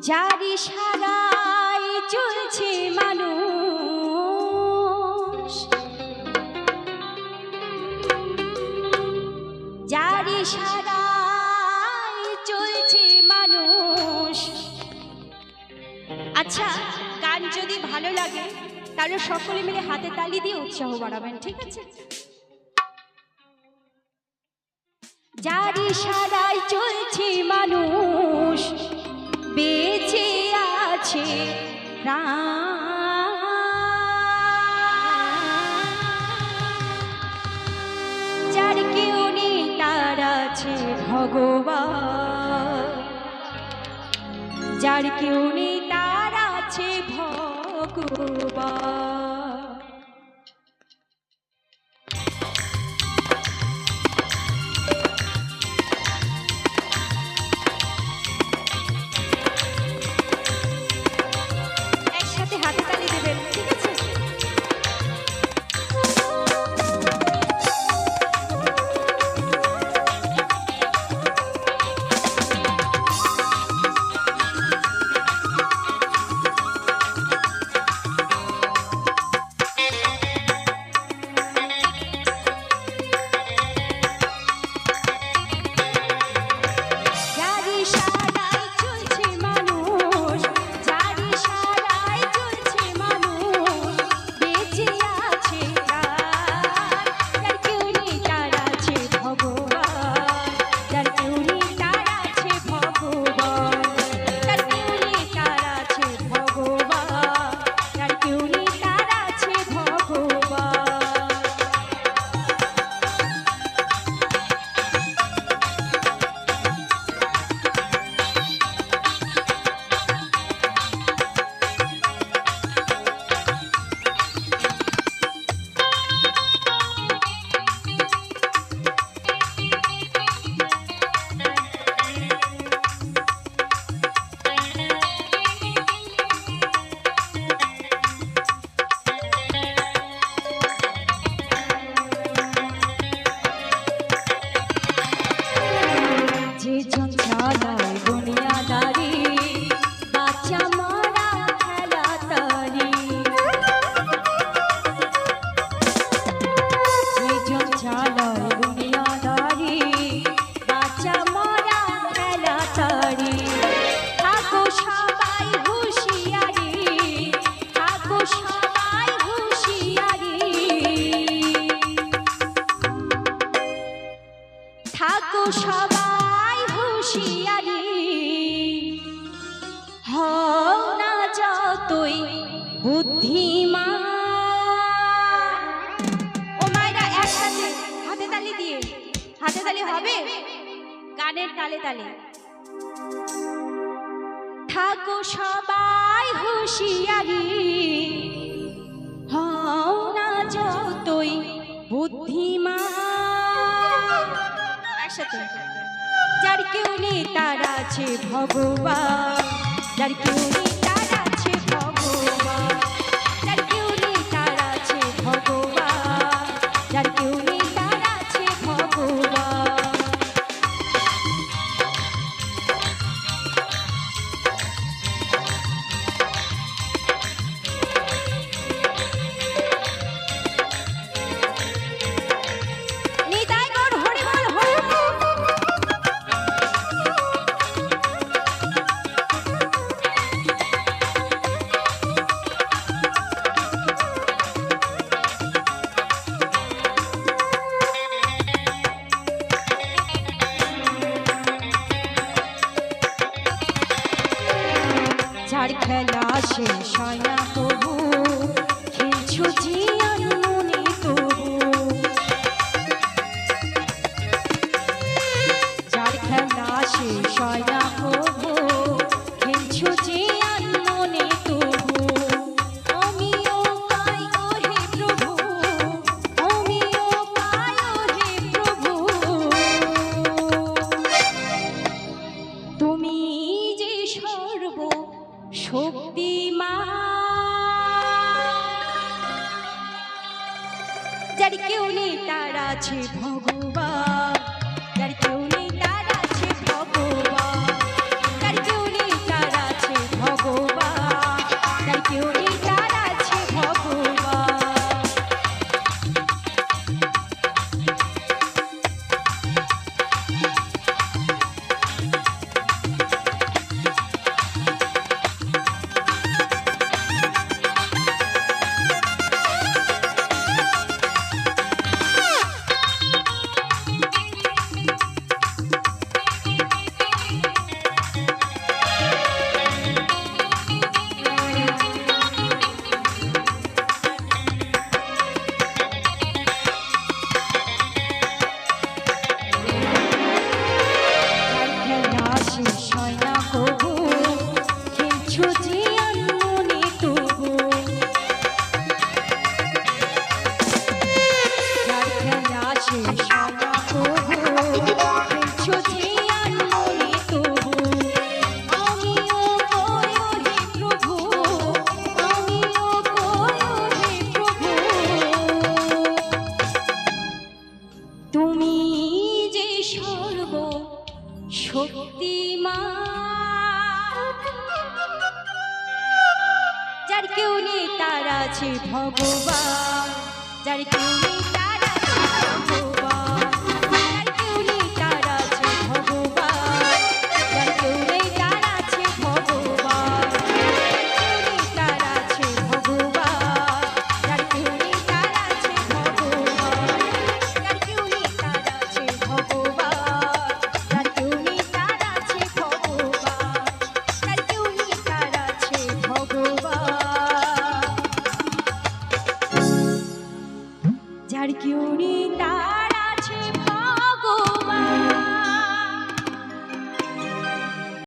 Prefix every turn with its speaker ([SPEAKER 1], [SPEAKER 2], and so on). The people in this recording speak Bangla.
[SPEAKER 1] যার ইশারায় চলছে মানুষ, যার ইশারায় চলছে মানুষ। আচ্ছা, গান যদি ভালো লাগে তাহলে সকলে মিলে হাতে তালি দিয়ে উৎসাহ বাড়াবেন, ঠিক আছে? যার ইশারায় চলছে মানুষ, বেঁচে আছে প্রাণ। যার কেউ নেই তার আছে ভগবান, যার কেউ নেই তার আছে ভগবান। একসাথে হাতে তালি দেবেন, ঠিক আছে? থাকো সবাই হুঁশিয়ারি, হও না যতই বুদ্ধিমান। ও মায়েরা, একসাথে হাতে তালি দিয়ে, হাতে তালি হবে গানের তালে তালে। থাকো সবাই হুঁশিয়ারি, হও না যতই বুদ্ধিমান। একসাথে। যার কেউ নেই তার আছে ভগবান, যার কেউ নেই তার আছে ভগবান, যার কেউ নেই তার আছে ভগবান, যার কেউ নেই তার আছে ভগবান। যার খেলা শেষ হয় না তবু খেলছো জিয়ান মনে তবু, যার খেলা শেষ হয় না তবু খেলছো জিয়ান মনে তবু। আমিও পাই ও হে প্রভু, আমিও পাই ও হে প্রভু, তুমি যে সর্ব শক্তিমান। যার কেউ নেই তার আছে ভগবান, যার কেউ নেই তার আছে ভগবান, যার কেউ নেই তার আছে মা যার কেউ নেই তার আছে ভগবান যার কেউ নেই